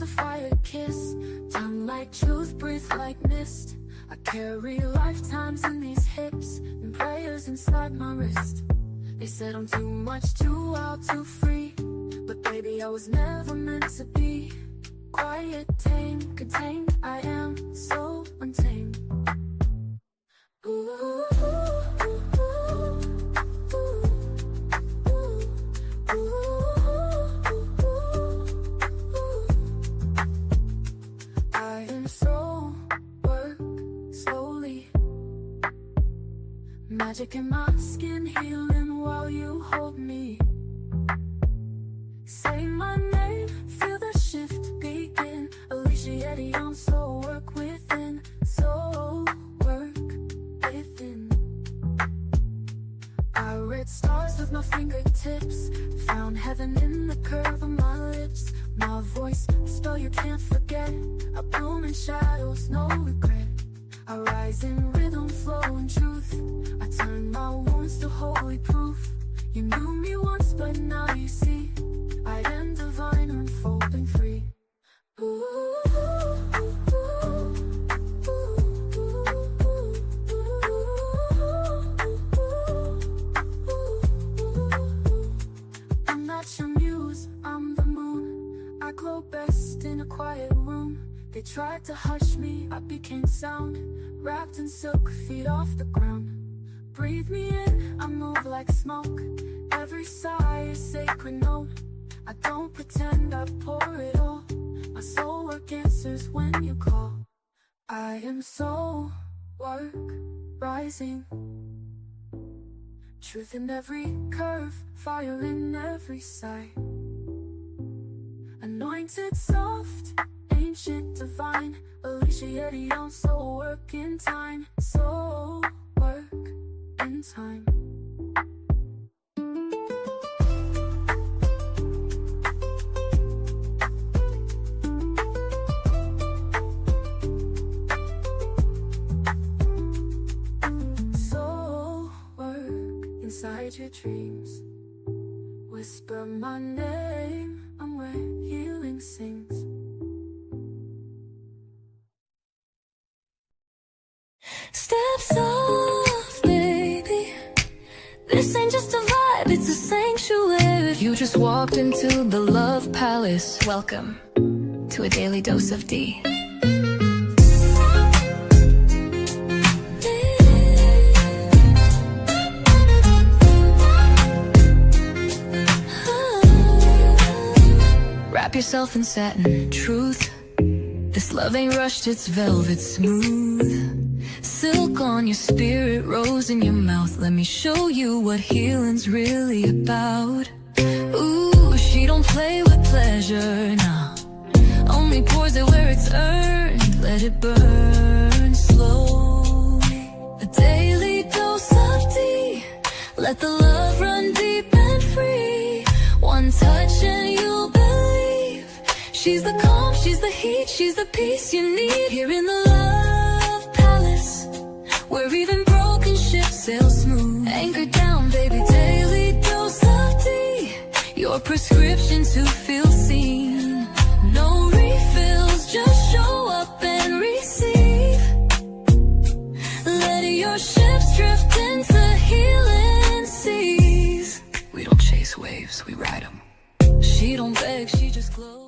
the fire kiss, tongue like truth, breathe like mist. I carry lifetimes in these hips and prayers inside my wrist. They said I'm too much, too wild, too free, but baby I was never meant to be. Quiet, tame, contained, I am so untamed. Ooh, ooh, ooh, ooh, ooh, ooh. I am so work slowly, magic in my skin, healing while you hold me. Say my name, feel the shift begin. Alicia Eddie, I'm so work within, so work within. I read stars with my fingertips, found heaven in the curve of my lips. My voice, a spell you can't forget. I bloom in shadows, no regret. I rise in rhythm, flow and truth. I turn my wounds to holy proof. You knew me once, but now you see I am divine, unfolding free. Ooh, ooh, ooh, ooh, ooh, ooh. I'm not your muse, I'm the moon. I glow best in a quiet room. They tried to hush me, I became sound, wrapped in silk, feet off the ground. Breathe me in, I move like smoke. Every sigh is sacred note. I don't pretend, I pour it all. My soul work answers when you call. I am soul work rising. Truth in every curve, fire in every sigh. Anointed soft, ancient divine. Alicia Eddie, I'm soul work in time. Soul work in time. Inside your dreams, whisper my name, I'm where healing sings. Steps off, baby. This ain't just a vibe, it's a sanctuary. You just walked into the love palace. Welcome to a daily dose of Dee. Wrap yourself in satin, truth. This love ain't rushed, it's velvet smooth. Silk on your spirit, rose in your mouth. Let me show you what healing's really about. Ooh, she don't play with pleasure, nah. Only pours it where it's earned. Let it burn slowly. A daily dose of Dee. Let the love run deep and free. One touch and you'll believe. She's the calm, she's the heat, she's the peace you need. Here in the love palace, where even broken ships sail smooth. Anchor down, baby, daily dose of Dee. Your prescription to feel seen. No refills, just show up and receive. Let your ships drift into healing seas. We don't chase waves, we ride them. She don't beg, she just glows.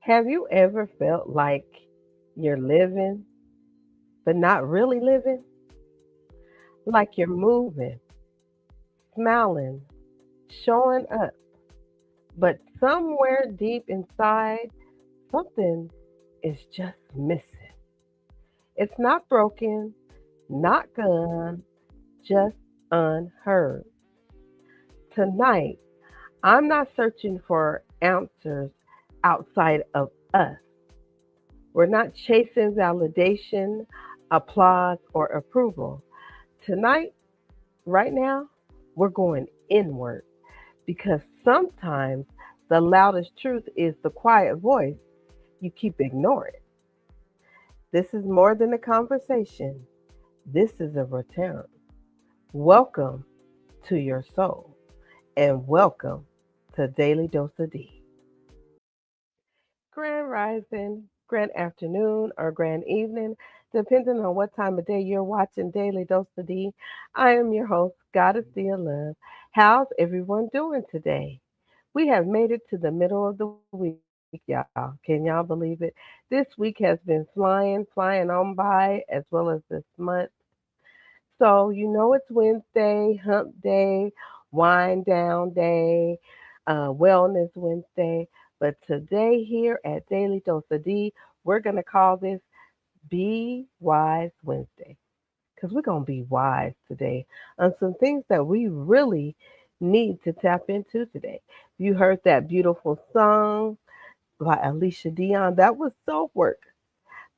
Have you ever felt like you're living, but not really living? Like you're moving, smiling, showing up, but somewhere deep inside, something is just missing. It's not broken, not gone, just unheard. Tonight, I'm not searching for answers outside of us. We're not chasing validation, applause, or approval. Tonight, right now, we're going inward because sometimes the loudest truth is the quiet voice you keep ignoring. This is more than a conversation, this is a return. Welcome to your soul and welcome to Daily Dose of Dee. Grand rising, grand afternoon, or grand evening, depending on what time of day you're watching Daily Dose of D. I am your host, Goddessdee of Love. How's everyone doing today? We have made it to the middle of the week, y'all. Can y'all believe it? This week has been flying on by, as well as this month. So, it's Wednesday, hump day, wind down day, wellness Wednesday. But today, here at Daily Dose of D, we're going to call this Be Wise Wednesday because we're going to be wise today on some things that we really need to tap into today. You heard that beautiful song by Alicia Dion. That was soul work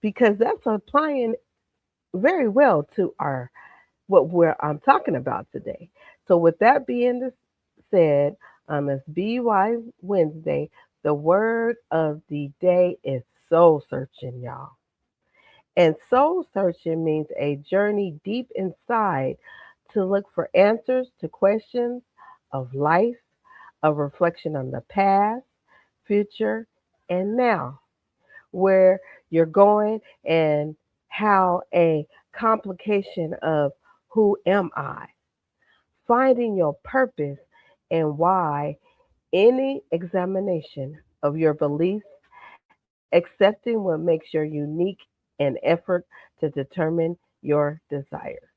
because that's applying very well to our what I'm talking about today. So, with that being said, it's BY Wednesday. The word of the day is soul searching, y'all. And soul searching means a journey deep inside to look for answers to questions of life, a reflection on the past, future, and now, where you're going and how a complication of who am I, finding your purpose and why, any examination of your beliefs, accepting what makes you unique, and effort to determine your desire.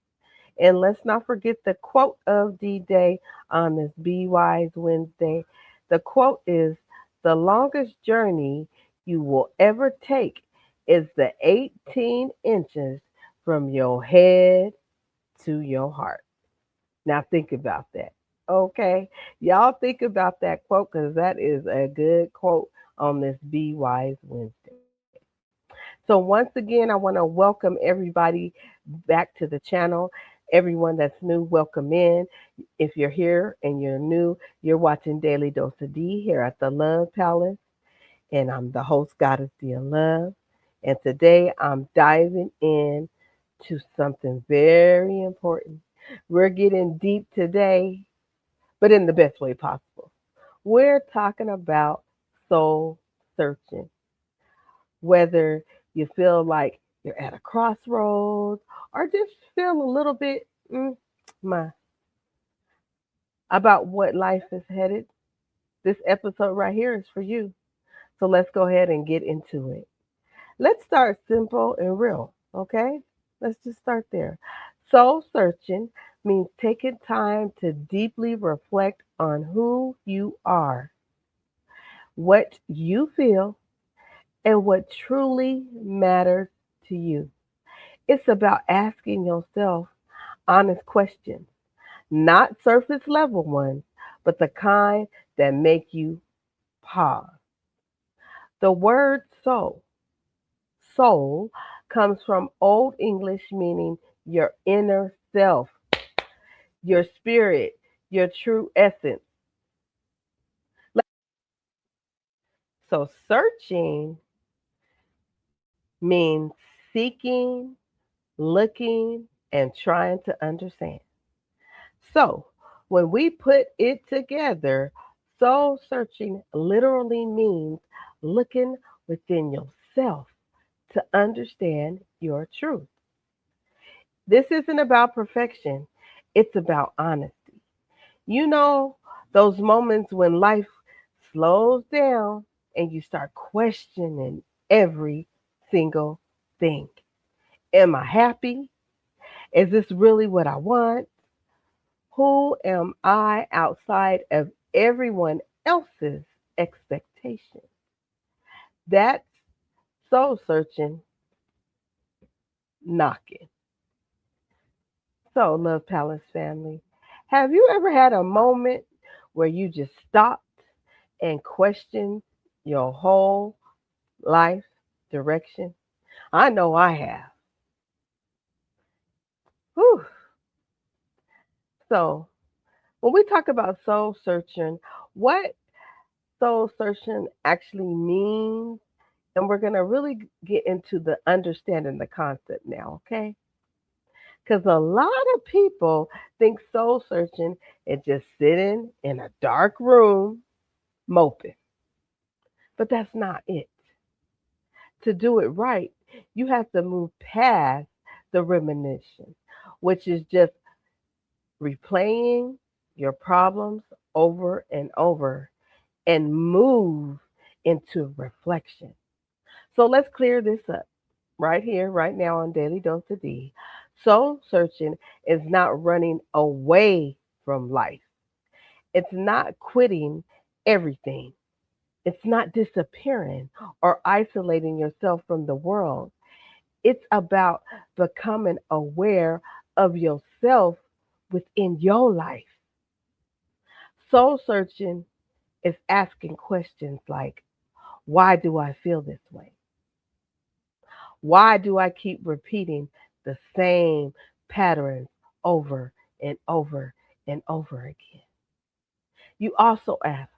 And let's not forget the quote of the day on this Be Wise Wednesday. The quote is: the longest journey you will ever take is the 18 inches from your head to your heart. Now think about that. Okay? Y'all think about that quote because that is a good quote on this Be Wise Wednesday. So once again, I want to welcome everybody back to the channel. Everyone that's new, welcome in. If you're here and you're new, you're watching Daily Dose of D here at the Love Palace. And I'm the host, Goddess Dear Love. And today I'm diving in to something very important. We're getting deep today, but in the best way possible. We're talking about soul searching. Whether you feel like you're at a crossroads or just feel a little bit my, about what life is headed, this episode right here is for you. So let's go ahead and get into it. Let's start simple and real, okay? Let's just start there. Soul searching means taking time to deeply reflect on who you are, what you feel, and what truly matters to you. It's about asking yourself honest questions, not surface level ones, but the kind that make you pause. The word soul comes from Old English meaning your inner self, your spirit, your true essence. So searching means seeking, looking, and trying to understand. So when we put it together, soul searching literally means looking within yourself to understand your truth. This isn't about perfection, it's about honesty. You know, those moments when life slows down and you start questioning every single thing. Am I happy? Is this really what I want? Who am I outside of everyone else's expectations? That's soul searching knocking. So, Love Palace family, have you ever had a moment where you just stopped and questioned your whole life direction? I know I have. Whew. So, When we talk about soul searching, what soul searching actually means, and we're going to really get into the understanding the concept now, okay? Because a lot of people think soul searching is just sitting in a dark room moping, but that's not it. To do it right, you have to move past the reminiscence, which is just replaying your problems over and over and move into reflection. So let's clear this up right here, right now on Daily Dose of Dee. Soul searching is not running away from life. It's not quitting everything. It's not disappearing or isolating yourself from the world. It's about becoming aware of yourself within your life. Soul searching is asking questions like, why do I feel this way? Why do I keep repeating the same patterns over and over and over again? You also ask,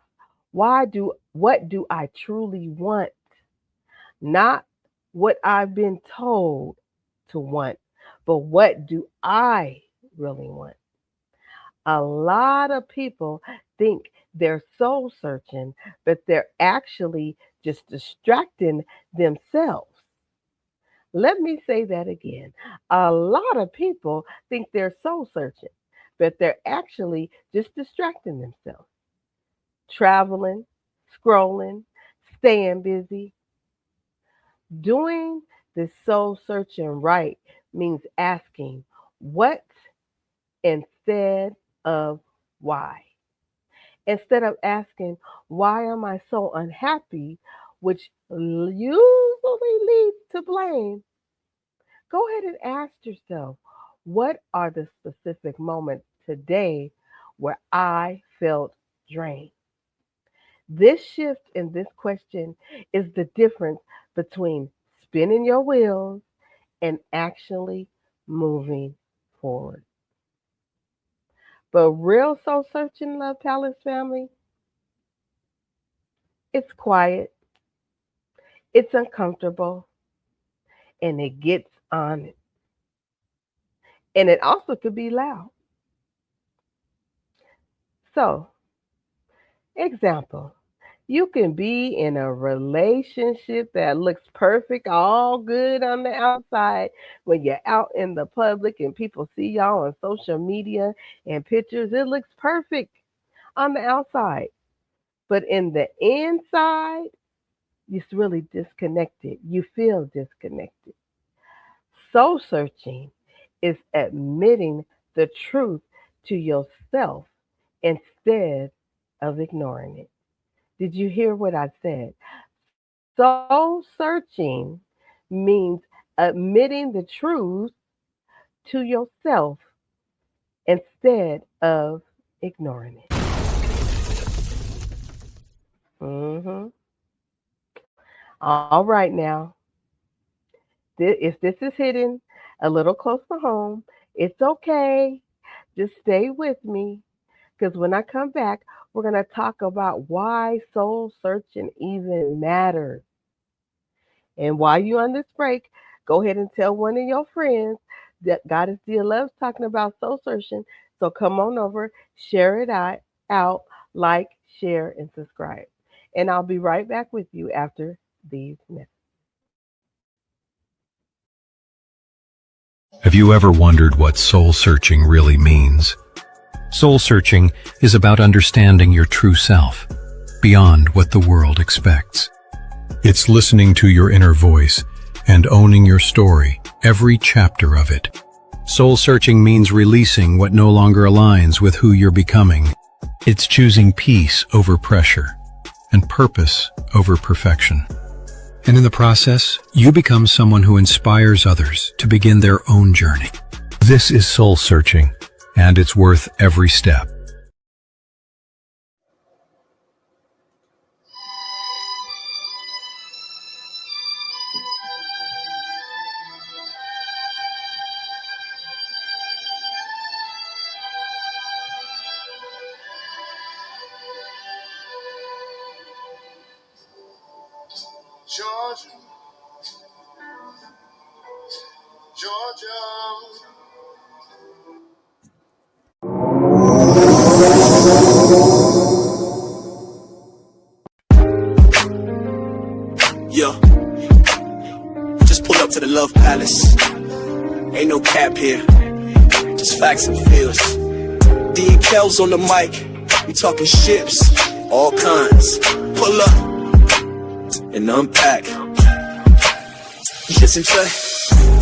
what do I truly want? Not what I've been told to want, but what do I really want? A lot of people think they're soul searching, but they're actually just distracting themselves. Let me say that again. A lot of people think they're soul searching, but they're actually just distracting themselves, traveling, scrolling, staying busy. Doing the soul searching right means asking what instead of why. Instead of asking, why am I so unhappy, which usually leads to blame, go ahead and ask yourself, what are the specific moments today where I felt drained? This shift in this question is the difference between spinning your wheels and actually moving forward. But real soul searching, Love Palace family, it's quiet, it's uncomfortable, and it gets on it. And it also could be loud. So, example, you can be in a relationship that looks perfect, all good on the outside. When you're out in the public and people see y'all on social media and pictures, it looks perfect on the outside. But in the inside, you're really disconnected. You feel disconnected. Soul searching is admitting the truth to yourself instead of ignoring it. Did you hear what I said? Soul searching means admitting the truth to yourself instead of ignoring it. hmm All right, now, if this is hitting a little close to home, it's okay. Just stay with me because when I come back, we're going to talk about why soul searching even matters. And while you're on this break, go ahead and tell one of your friends that Goddessdee loves talking about soul searching. So come on over, share it out, like, share, and subscribe. And I'll be right back with you after these messages. Have you ever wondered what soul searching really means? Soul searching is about understanding your true self, beyond what the world expects. It's listening to your inner voice and owning your story, every chapter of it. Soul searching means releasing what no longer aligns with who you're becoming. It's choosing peace over pressure and purpose over perfection. And in the process, you become someone who inspires others to begin their own journey. This is soul searching, and it's worth every step. Georgia, Georgia. Yo, just pull up to the Love Palace. Ain't no cap here, just facts and feels. D and Kel's on the mic, we talking ships, all kinds. Pull up and unpack. Listen, Trey.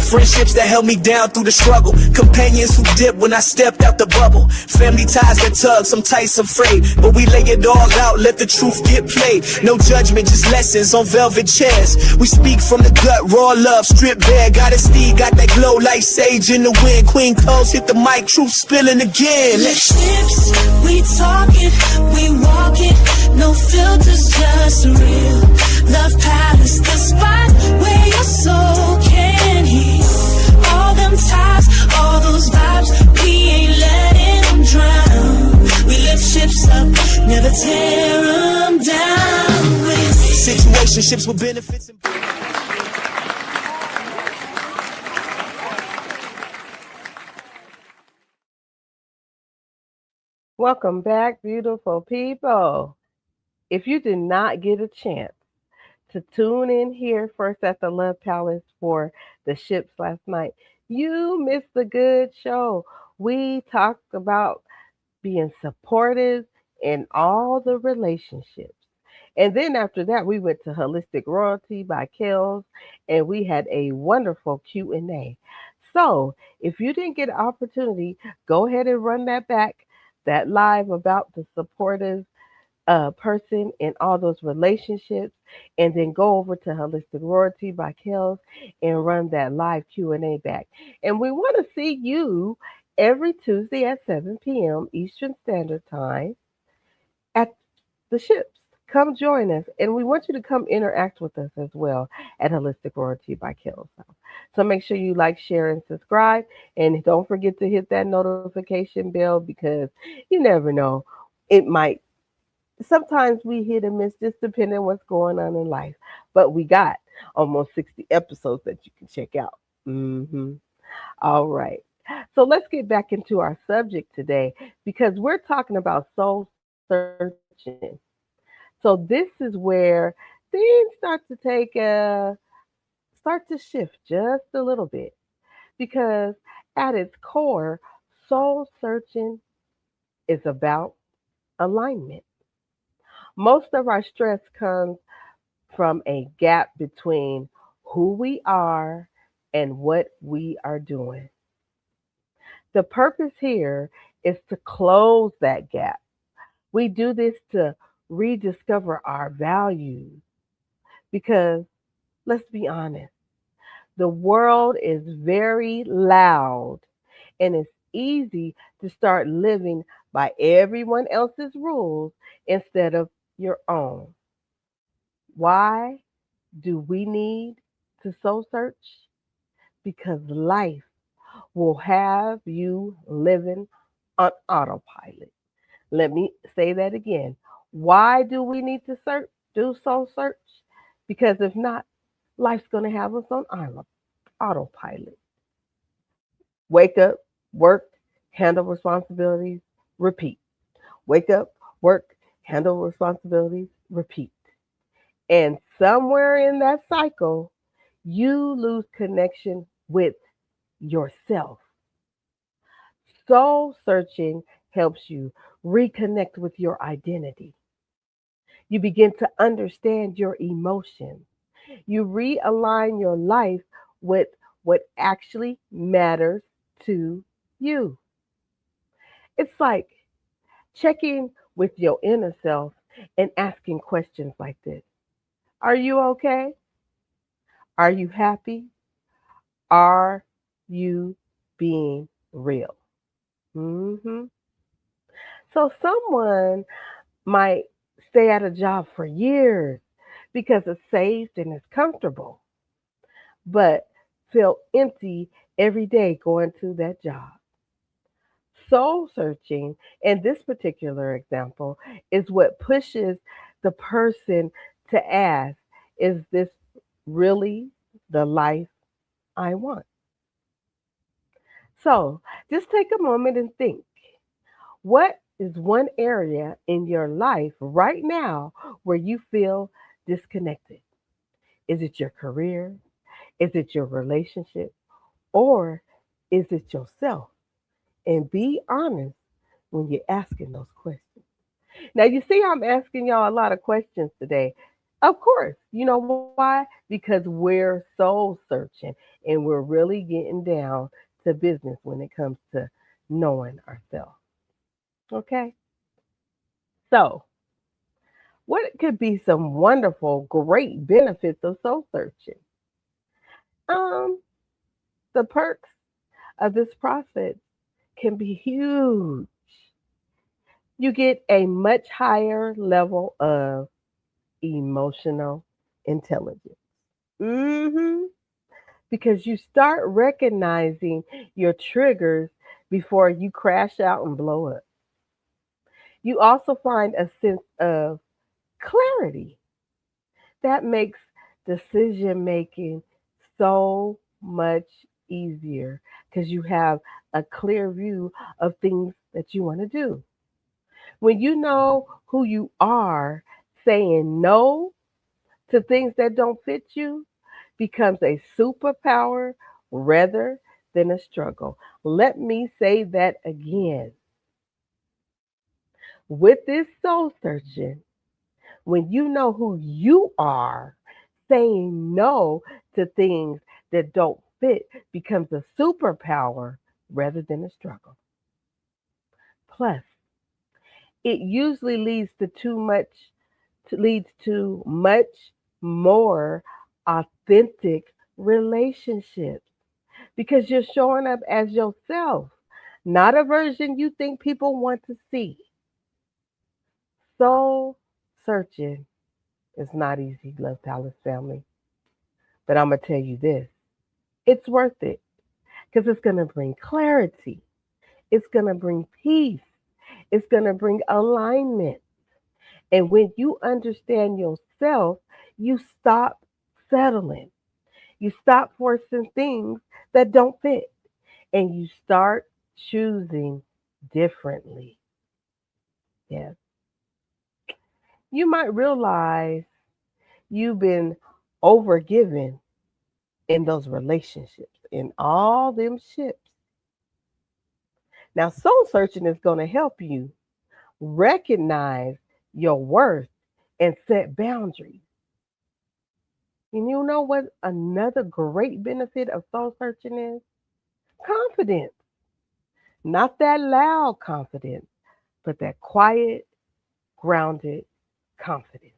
Friendships that held me down through the struggle. Companions who dipped when I stepped out the bubble. Family ties that tug, some tight, some frayed. But we lay it all out, let the truth get played. No judgment, just lessons on velvet chairs. We speak from the gut, raw love, strip bare. Goddessdee, got that glow like sage in the wind. Queen Coles hit the mic, truth spilling again. Ships, we talk it, we walk it. No filters, just real. Love Palace, the spot where your soul can heal. All them ties, all those vibes, we ain't letting them drown. We lift ships up, never tear them down. With Situationships with benefits and Welcome back, beautiful people. If you did not get a chance to tune in here first at the Love Palace for the ships last night, you missed a good show. We talked about being supportive in all the relationships. And then after that, we went to Holistic Royalty by Kels, and we had a wonderful Q&A. So if you didn't get an opportunity, go ahead and run that back, that live about the supportive person in all those relationships, and then go over to Holistic Royalty by Kels and run that live Q&A back. And we want to see you every Tuesday at 7 p.m. Eastern Standard Time at the ships. Come join us, and we want you to come interact with us as well at Holistic Royalty by Kels. So make sure you like, share, and subscribe, and don't forget to hit that notification bell because you never know. It might sometimes we hit and miss just depending on what's going on in life. But we got almost 60 episodes that you can check out. All right. So let's get back into our subject today because we're talking about soul searching. So this is where things start to shift just a little bit because at its core, soul searching is about alignment. Most of our stress comes from a gap between who we are and what we are doing. The purpose here is to close that gap. We do this to rediscover our values because, let's be honest, the world is very loud and it's easy to start living by everyone else's rules instead of your own. Why do we need to soul search? Because life will have you living on autopilot. Let me say that again. Why do we need to do soul search? Because if not, life's going to have us on autopilot. Wake up, work, handle responsibilities, repeat. Wake up, work, handle responsibilities, repeat. And somewhere in that cycle, you lose connection with yourself. Soul searching helps you reconnect with your identity. You begin to understand your emotions. You realign your life with what actually matters to you. It's like checking with your inner self and asking questions like this. Are you okay? Are you happy? Are you being real? hmm So someone might stay at a job for years because it's safe and it's comfortable, but feel empty every day going to that job. Soul searching, in this particular example, is what pushes the person to ask, is this really the life I want? So just take a moment and think, what is one area in your life right now where you feel disconnected? Is it your career? Is it your relationship? Or is it yourself? And be honest when you're asking those questions. Now, you see, I'm asking y'all a lot of questions today. Of course, you know why? Because we're soul searching and we're really getting down to business when it comes to knowing ourselves. Okay? So, what could be some wonderful, great benefits of soul searching? Um, the perks of this process can be huge. You get a much higher level of emotional intelligence. hmm Because you start recognizing your triggers before you crash out and blow up. You also find a sense of clarity that makes decision making so much easier because you have a clear view of things that you want to do. When you know who you are, saying no to things that don't fit you becomes a superpower rather than a struggle. Let me say that again. With this soul searching, when you know who you are, saying no to things that don't fit becomes a superpower rather than a struggle. Plus, it usually leads to much more authentic relationships because you're showing up as yourself, not a version you think people want to see. Soul searching is not easy, Love Palace family. But I'm going to tell you this, it's worth it because it's going to bring clarity, it's going to bring peace, it's going to bring alignment. And when you understand yourself, you stop settling. You stop forcing things that don't fit and you start choosing differently. Yes. You might realize you've been overgiven in those relationships, in all them ships. Now, soul searching is going to help you recognize your worth and set boundaries. And you know what another great benefit of soul searching is? Confidence. Not that loud confidence, but that quiet, grounded confidence.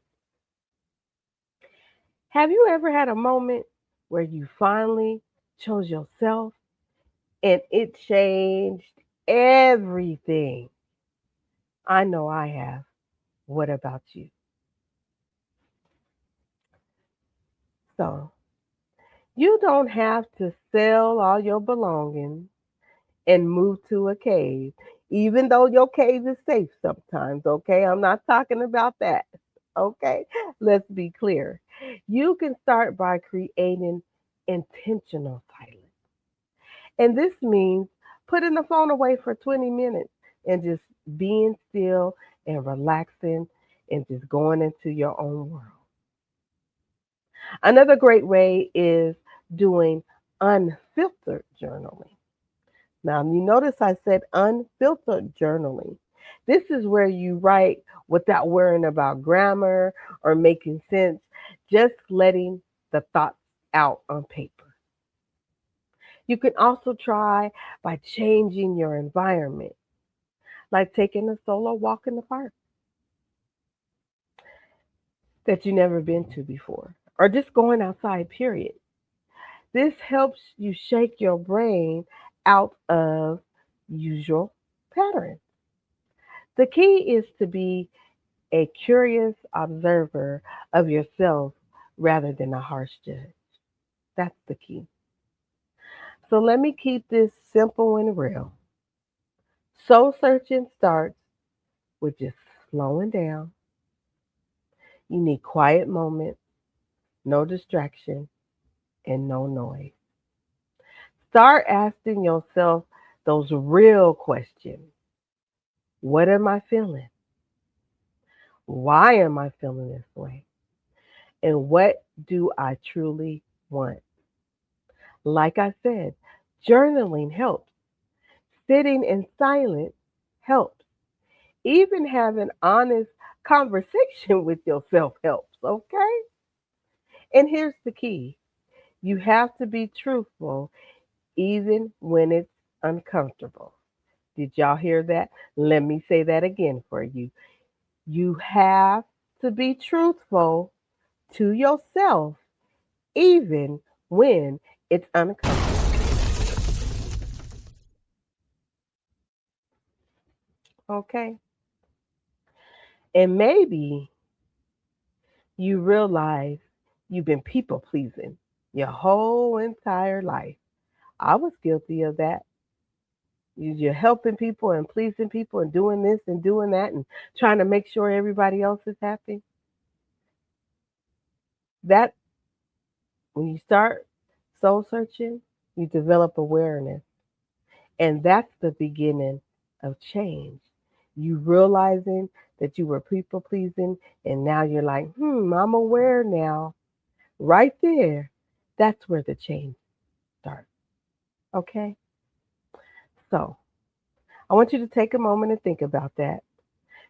Have you ever had a moment where you finally chose yourself and it changed everything? I know I have. What about you? So, you don't have to sell all your belongings and move to a cave, even though your cave is safe sometimes, okay? I'm not talking about that, okay? Let's be clear. You can start by creating intentional silence. And this means putting the phone away for 20 minutes and just being still and relaxing and just going into your own world. Another great way is doing unfiltered journaling. Now, you notice I said unfiltered journaling. This is where you write without worrying about grammar or making sense, just letting the thoughts out on paper. You can also try by changing your environment, like taking a solo walk in the park that you've never been to before, or just going outside, period. This helps you shake your brain out of usual patterns. The key is to be a curious observer of yourself rather than a harsh judge. That's the key. So let me keep this simple and real. Soul searching starts with just slowing down. You need quiet moments, no distraction, and no noise. Start asking yourself those real questions. What am I feeling? Why am I feeling this way? And what do I truly want? Like I said, journaling helps. Sitting in silence helps. Even having honest conversation with yourself helps, okay? And here's the key. You have to be truthful even when it's uncomfortable. Did y'all hear that? Let me say that again for you. You have to be truthful to yourself even when it's uncomfortable. Okay? And maybe you realize you've been people pleasing your whole entire life. I was guilty of that. You're helping people and pleasing people and doing this and doing that and trying to make sure everybody else is happy. That when you start soul searching, you develop awareness. And that's the beginning of change. You realizing that you were people pleasing, and now you're like, I'm aware now. Right there, that's where the change starts. Okay? So I want you to take a moment and think about that.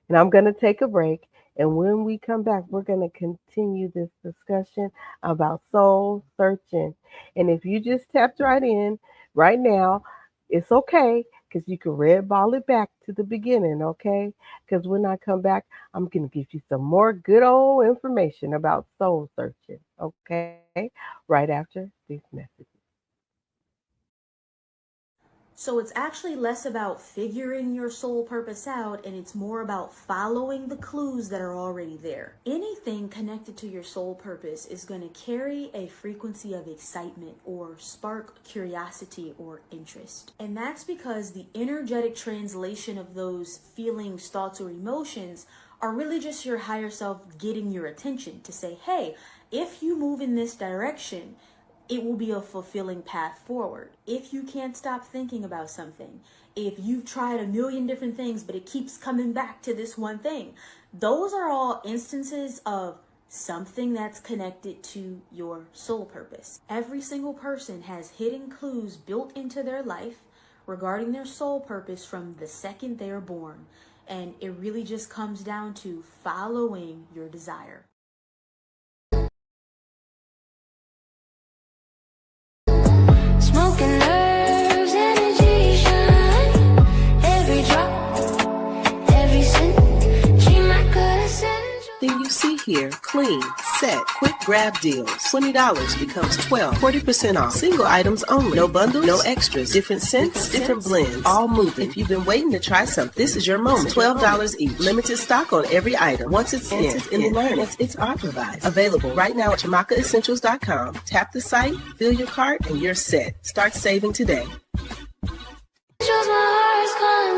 And I'm going to take a break. And when we come back, we're going to continue this discussion about soul searching. And if you just tapped right in right now, it's okay because you can red ball it back to the beginning, okay? Because when I come back, I'm going to give you some more good old information about soul searching, okay? Right after these messages. So it's actually less about figuring your soul purpose out and it's more about following the clues that are already there. Anything connected to your soul purpose is going to carry a frequency of excitement or spark curiosity or interest. And that's because the energetic translation of those feelings, thoughts, or emotions are really just your higher self getting your attention to say, hey, if you move in this direction, it will be a fulfilling path forward. If you can't stop thinking about something, if you've tried a million different things, but it keeps coming back to this one thing, those are all instances of something that's connected to your soul purpose. Every single person has hidden clues built into their life regarding their soul purpose from the second they're born. And it really just comes down to following your desire. Smoking nerves, energy shine. Every drop, every scent. She my good essential. Then you see here, clean, set, quick grab deals. $20 becomes $12, 40% off. Single items only. No bundles, no extras. Different scents, different blends. All moving. If you've been waiting to try something, this is your moment. $12 each. Limited stock on every item. Once it's in learn. It's our provides. Available right now at ChamakaEssentials.com. Tap the site, fill your cart, and you're set. Start saving today. Shows my heart's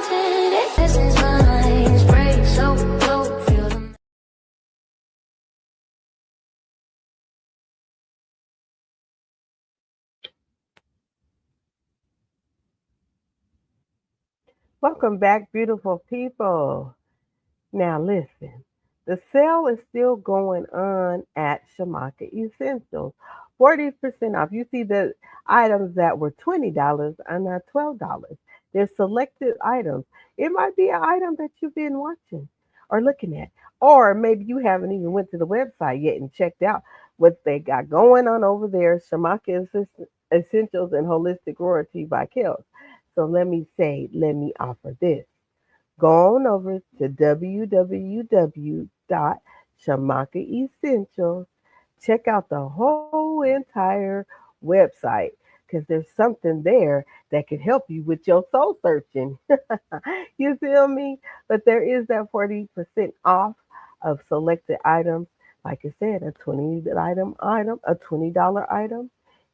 content. It listens minds break so low. Feel them. Welcome back, beautiful people. Now listen, the sale is still going on at Shamaka Essentials. 40% off. You see the items that were $20 are now $12. They're selected items. It might be an item that you've been watching or looking at. Or maybe you haven't even went to the website yet and checked out what they got going on over there. Shamaka Essentials and Holistic Royalty by Kels. So let me offer this. Go on over to www.shamakaessentials. Check out the whole entire website because there's something there that can help you with your soul searching. You feel me? But there is that 40% off of selected items. Like I said, a a $20 item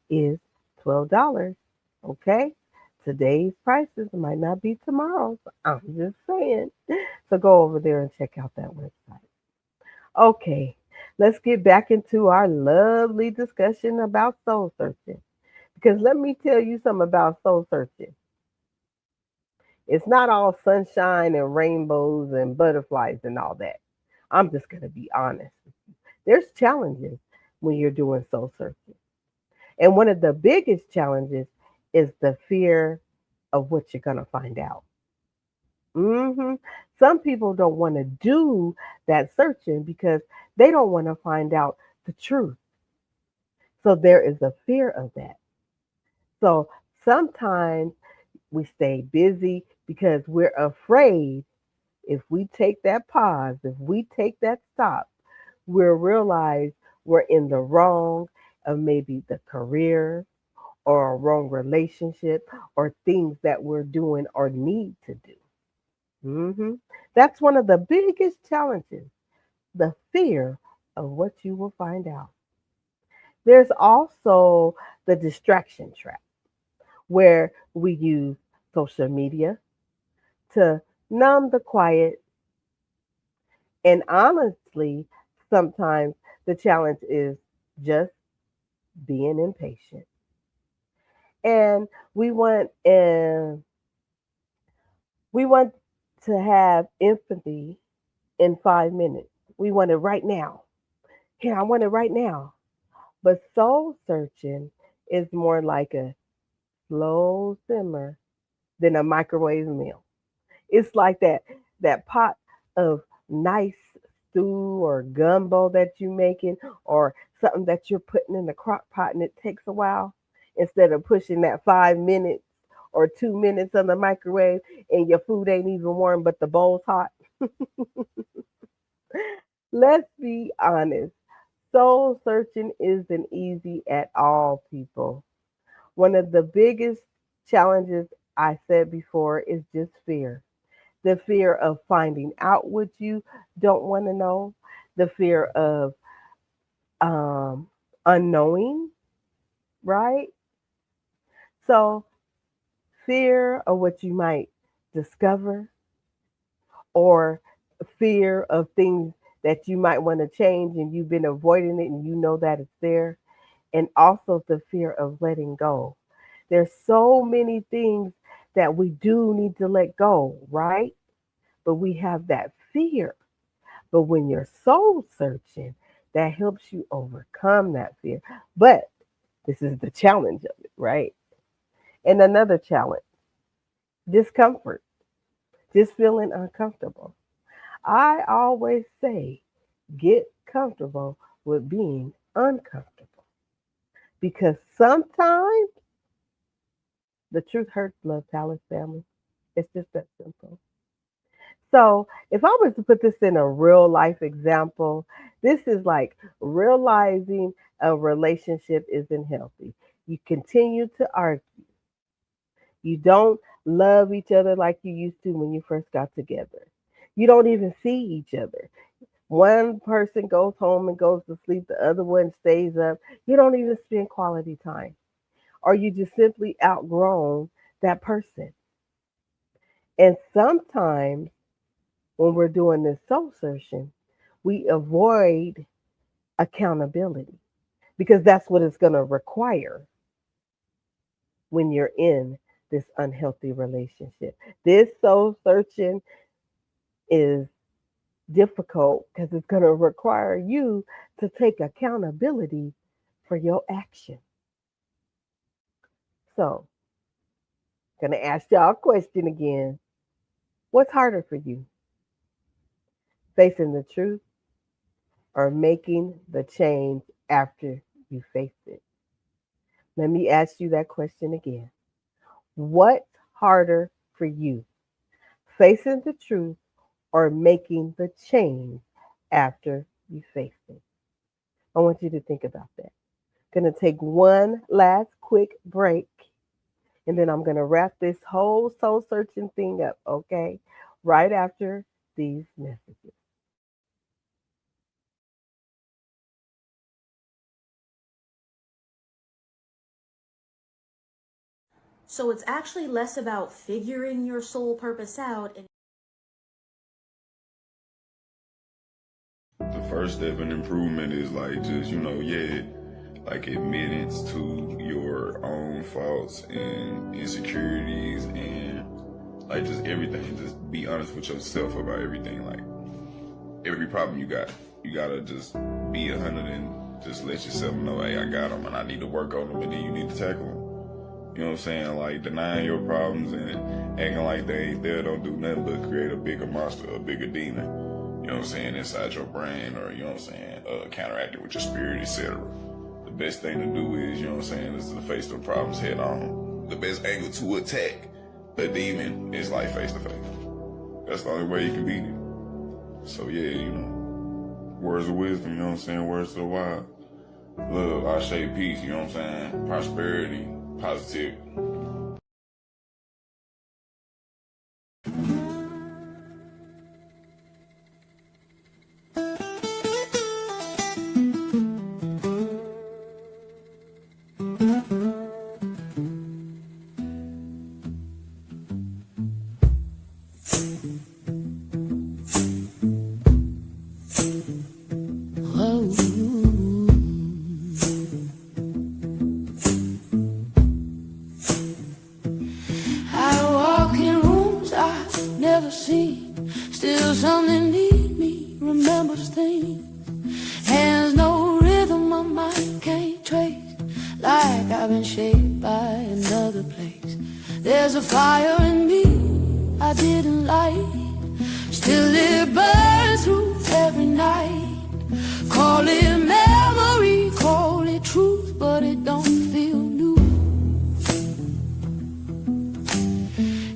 is $12. Okay? Today's prices might not be tomorrow's. I'm just saying. So go over there and check out that website. Okay, let's get back into our lovely discussion about soul searching. Because let me tell you something about soul searching. It's not all sunshine and rainbows and butterflies and all that. I'm just going to be honest. There's challenges when you're doing soul searching. And one of the biggest challenges is the fear of what you're going to find out. Some people don't want to do that searching because they don't want to find out the truth. So there is a fear of that. So sometimes we stay busy because we're afraid if we take that pause, if we take that stop, we'll realize we're in the wrong of maybe the career or a wrong relationship or things that we're doing or need to do. hmm That's one of the biggest challenges, the fear of what you will find out. There's also the distraction trap where we use social media to numb the quiet. And honestly, sometimes the challenge is just being impatient. And we want uh, we want to have empathy in 5 minutes. We want it right now. Here, I want it right now. But soul searching is more like a slow simmer than a microwave meal. It's like that pot of nice stew or gumbo that you're making or something that you're putting in the crock pot and it takes a while instead of pushing that 5 minutes or 2 minutes on the microwave and your food ain't even warm but the bowl's hot. Let's be honest. Soul searching isn't easy at all, people. One of the biggest challenges I said before is just fear. The fear of finding out what you don't want to know, the fear of um, unknowing, right? So, fear of what you might discover, or fear of things that you might want to change and you've been avoiding it and you know that it's there, and also the fear of letting go. There's so many things that we do need to let go, right? But we have that fear. But when you're soul searching, that helps you overcome that fear. But this is the challenge of it, right? And another challenge, discomfort, just feeling uncomfortable. I always say, get comfortable with being uncomfortable because sometimes the truth hurts, Love Palace family. It's just that simple. So, if I was to put this in a real life example, this is like realizing a relationship isn't healthy. You continue to argue. You don't love each other like you used to when you first got together. You don't even see each other. One person goes home and goes to sleep, the other one stays up. You don't even spend quality time. Or you just simply outgrown that person. And sometimes when we're doing this soul searching, we avoid accountability because that's what it's going to require when you're in this unhealthy relationship. This soul searching is difficult because it's going to require you to take accountability for your action. So, going to ask y'all a question again. What's harder for you, facing the truth or making the change after you face it? Let me ask you that question again. What's harder for you, facing the truth or making the change after you face it? I want you to think about that. Going to take one last quick break and then I'm going to wrap this whole soul searching thing up, okay? Right after these messages. So it's actually less about figuring your soul purpose out and the first step in improvement is like just, like admittance to your own faults and insecurities and like just everything. Just be honest with yourself about everything. Like every problem you gotta just be 100 and just let yourself know, hey, I got them and I need to work on them, and then you need to tackle them. You know what I'm saying? Like denying your problems and acting like they ain't there don't do nothing but create a bigger monster, a bigger demon. You know what I'm saying? Inside your brain, or you know what I'm saying? Counteract it with your spirit, etc. The best thing to do is, you know what I'm saying, is to face the problems head on. The best angle to attack a demon is like face to face. That's the only way you can beat it. So yeah, words of wisdom, you know what I'm saying? Words to the wise. Love, I shape peace, you know what I'm saying? Prosperity, positivity. Still something need me, remembers things. Has no rhythm my mind can't trace. Like I've been shaped by another place. There's a fire in me I didn't light. Still it burns through every night. Call it memory, call it truth, but it don't feel new.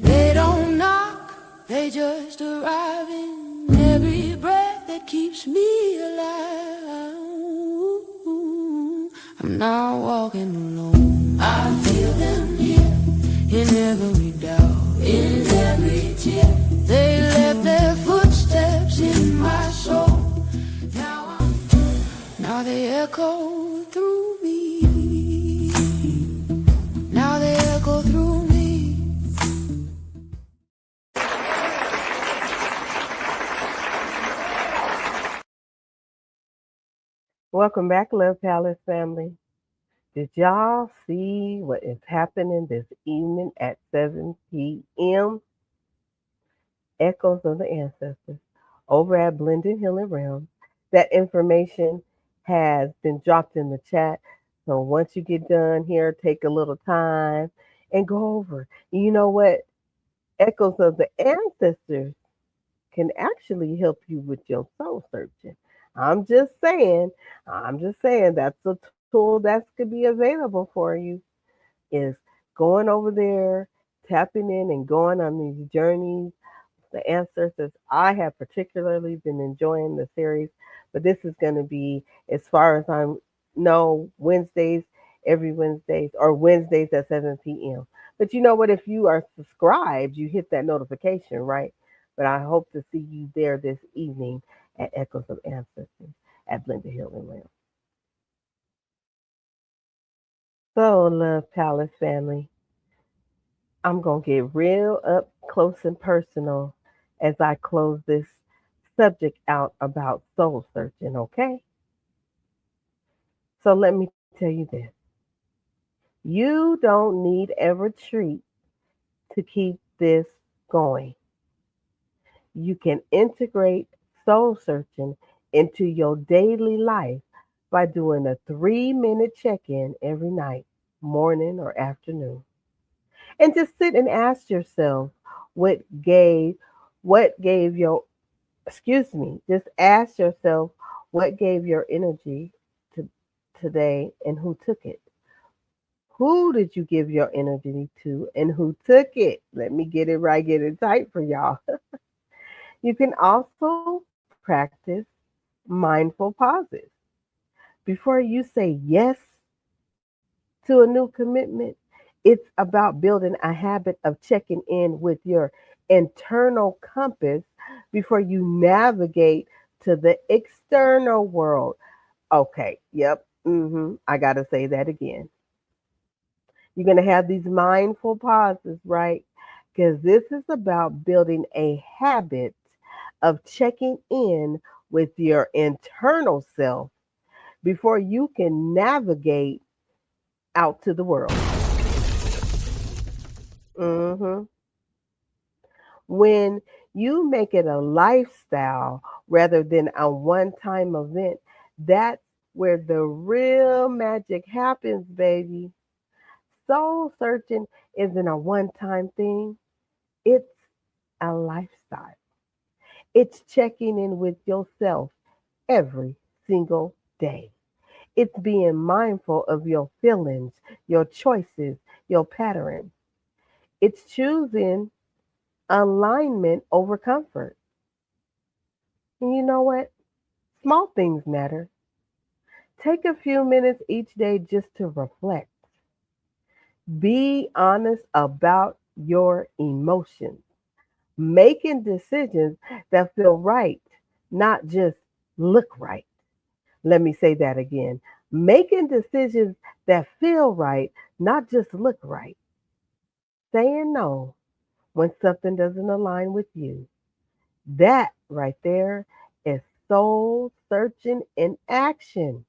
They don't knock, they just arrive in every breath that keeps me alive. I'm not walking alone. I feel them here in every doubt, in every tear. They left their footsteps in my soul. Now they echo through me. Now they echo through me. Welcome back, Love Palace family. Did y'all see what is happening this evening at 7 p.m.? Echoes of the Ancestors over at Blended Healing Realms. That information has been dropped in the chat. So once you get done here, take a little time and go over. You know what? Echoes of the Ancestors can actually help you with your soul searching. I'm just saying that's a tool that could be available for you, is going over there, tapping in and going on these journeys. The Ancestors, I have particularly been enjoying the series, but this is going to be, as far as I know, Wednesdays, every Wednesdays, or Wednesdays at 7 p.m. But you know what? If you are subscribed, you hit that notification, right? But I hope to see you there this evening at Echoes of Ancestors at Blended Healing Realm. So, Love Palace family, I'm going to get real up close and personal as I close this subject out about soul searching, okay? So let me tell you this. You don't need a retreat to keep this going. You can integrate soul searching into your daily life by doing a 3-minute check-in every night, morning or afternoon. And just sit and ask yourself just ask yourself what gave your energy to today and who took it. Who did you give your energy to and who took it? Let me get it right, get it tight for y'all. You can also practice mindful pauses. Before you say yes to a new commitment, it's about building a habit of checking in with your internal compass before you navigate to the external world. Okay, yep, I got to say that again. You're going to have these mindful pauses, right? Because this is about building a habit of checking in with your internal self before you can navigate out to the world. hmm When you make it a lifestyle rather than a one time event, that's where the real magic happens, baby. Soul searching isn't a one time thing, it's a lifestyle. It's checking in with yourself every single day. It's being mindful of your feelings, your choices, your pattern. It's choosing alignment over comfort. And you know what? Small things matter. Take a few minutes each day just to reflect. Be honest about your emotions. Making decisions that feel right, not just look right. Let me say that again. Making decisions that feel right, not just look right. Saying no when something doesn't align with you. That right there is soul searching in action.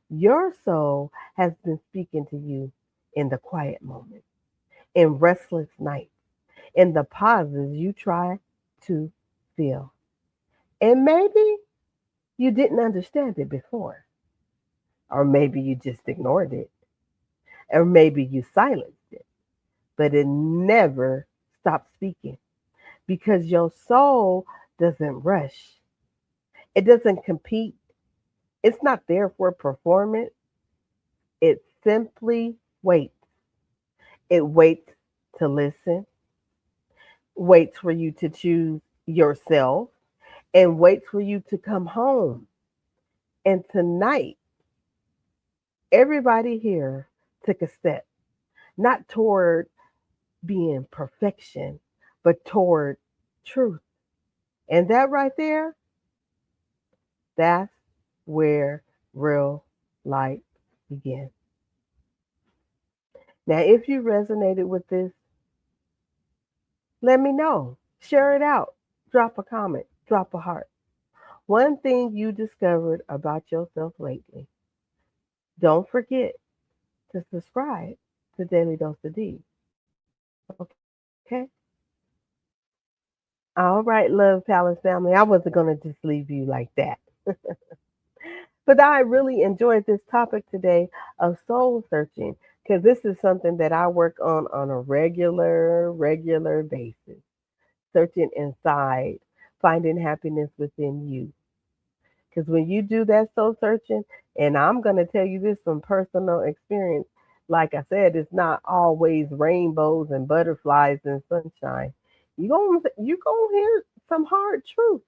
Your soul has been speaking to you in the quiet moments, in restless nights, in the pauses you try to feel. And maybe you didn't understand it before, or maybe you just ignored it, or maybe you silenced it, but it never stopped speaking because your soul doesn't rush. It doesn't compete. It's not there for performance. It simply waits. It waits to listen, waits for you to choose yourself, and waits for you to come home. And tonight, everybody here took a step, not toward being perfection, but toward truth. And that right there, that's where real life begins. Now, if you resonated with this, let me know. Share it out. Drop a comment. Drop a heart. One thing you discovered about yourself lately. Don't forget to subscribe to Daily Dose of Dee. Okay? All right, Love Palace family. I wasn't going to just leave you like that. But I really enjoyed this topic today of soul searching because this is something that I work on a regular basis. Searching inside, finding happiness within you. Because when you do that soul searching, and I'm going to tell you this from personal experience, like I said, it's not always rainbows and butterflies and sunshine. You gonna hear some hard truths,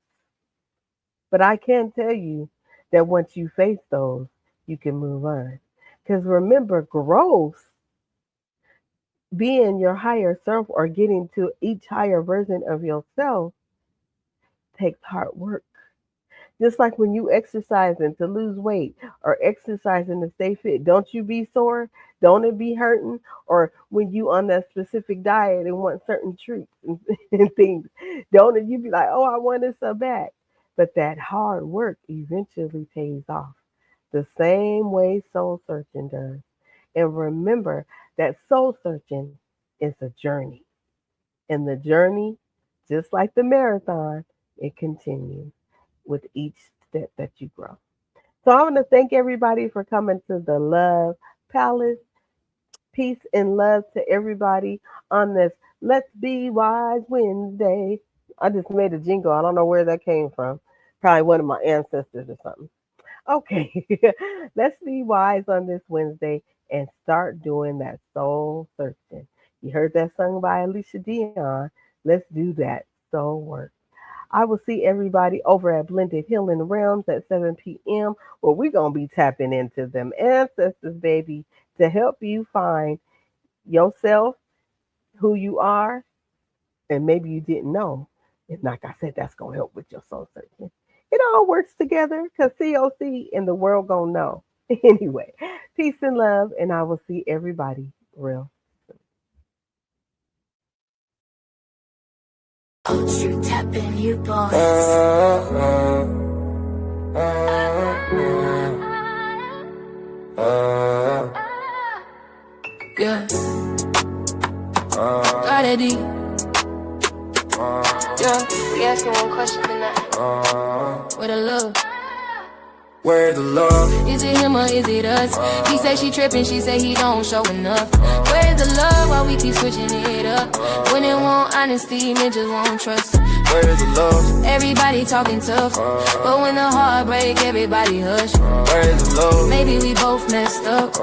but I can tell you that once you face those, you can move on. Because remember, growth, being your higher self or getting to each higher version of yourself, takes hard work. Just like when you exercising to lose weight or exercising to stay fit, don't you be sore? Don't it be hurting? Or when you on that specific diet and want certain treats and things, don't it you be like, oh, I want this so bad. But that hard work eventually pays off the same way soul searching does. And remember that soul searching is a journey. And the journey, just like the marathon, it continues with each step that you grow. So I want to thank everybody for coming to the Love Palace. Peace and love to everybody on this Let's Be Wise Wednesday. I just made a jingle. I don't know where that came from. Probably one of my ancestors or something. Okay, let's be wise on this Wednesday and start doing that soul searching. You heard that sung by Alicia Dion. Let's do that soul work. I will see everybody over at Blended Healing Realms at 7 p.m. where we're going to be tapping into them ancestors, baby, to help you find yourself, who you are, and maybe you didn't know. And like I said, that's going to help with your soul searching. It all works together because COC and the world going to know. Anyway, peace and love, and I will see everybody real Oh, you tapping, you boys. Yeah. Goddessdee. Yeah. We asking one question tonight. Where the love? Where's the love? Is it him or is it us? He say she tripping, she say he don't show enough. Where's the love while we keep switching it up? When it want honesty, men just won't trust. Where's the love? Everybody talking tough, but when the heart break, everybody hush. Where's the love? Maybe we both messed up.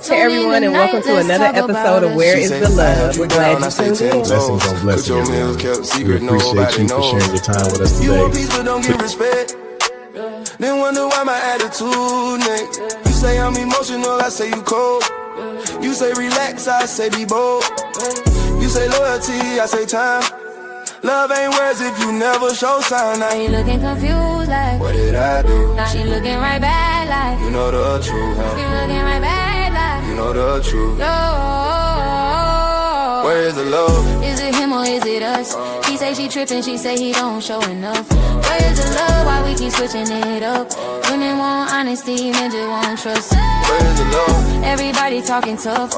Hey everyone, and welcome to another episode of Where is the Love? We're glad you tuned in. Blessings on blessings, everyone. We appreciate you for sharing your time with us You want today. peace but don't give respect. Then wonder why my attitude, nigga. You say I'm emotional, I say you cold. You say relax, I say be bold. You say loyalty, I say time. Love ain't words if you never show sign. Now he looking confused like, what did I do? now she looking right back like, You know the truth, she huh? looking right back like, You know the truth. yo. Where is the love? Is it him or is it us? He say she tripping, she say he don't show enough. Where is the love while we keep switching it up? Women want honesty, men just want trust. Where is the love? Everybody talking tough,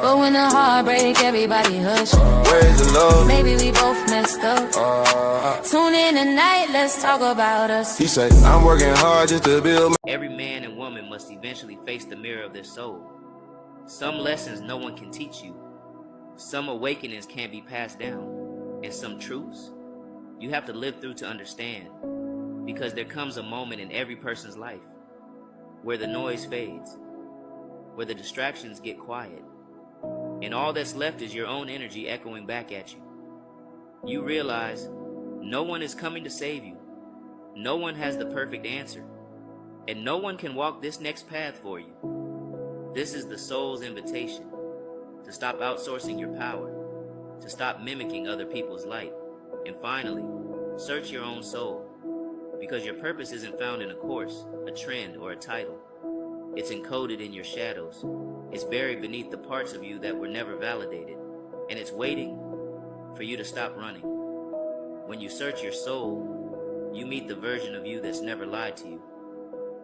but when the heart break, everybody hush. Where is the love? Maybe we both messed up. Tune in tonight, let's talk about us. He say I'm working hard just to build my Every man and woman must eventually face the mirror of their soul. Some lessons no one can teach you. Some awakenings can't be passed down. And some truths you have to live through to understand. Because there comes a moment in every person's life where the noise fades, where the distractions get quiet, and all that's left is your own energy echoing back at you. You realize no one is coming to save you. No one has the perfect answer. And no one can walk this next path for you. This is the soul's invitation to stop outsourcing your power, to stop mimicking other people's light, and finally, search your own soul. Because your purpose isn't found in a course, a trend, or a title. It's encoded in your shadows. It's buried beneath the parts of you that were never validated. And it's waiting for you to stop running. When you search your soul, you meet the version of you that's never lied to you.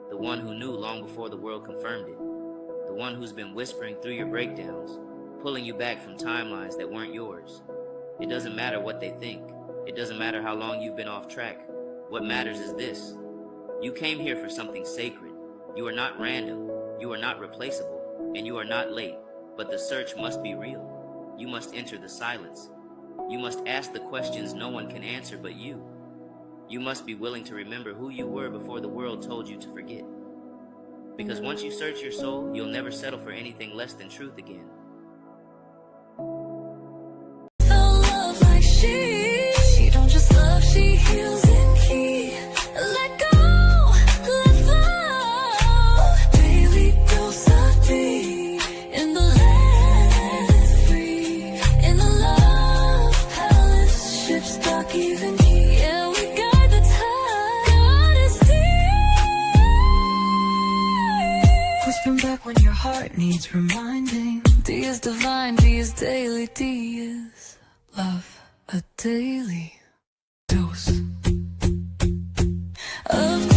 The one who knew long before the world confirmed it. The one who's been whispering through your breakdowns, pulling you back from timelines that weren't yours. It doesn't matter what they think. It doesn't matter how long you've been off track. What matters is this. You came here for something sacred. You are not random. You are not replaceable. And you are not late. But the search must be real. You must enter the silence. You must ask the questions no one can answer but you. You must be willing to remember who you were before the world told you to forget. Because once you search your soul, you'll never settle for anything less than truth again. Felt love like she don't just love, she heals in key. Let go, let flow. Daily dose of Dee. In the land is free. In the love palace, ships dock even here. Yeah, we guide the tide. Goddessdee. Whispering back when your heart needs reminding. D is divine, D is daily, D is love, a daily dose of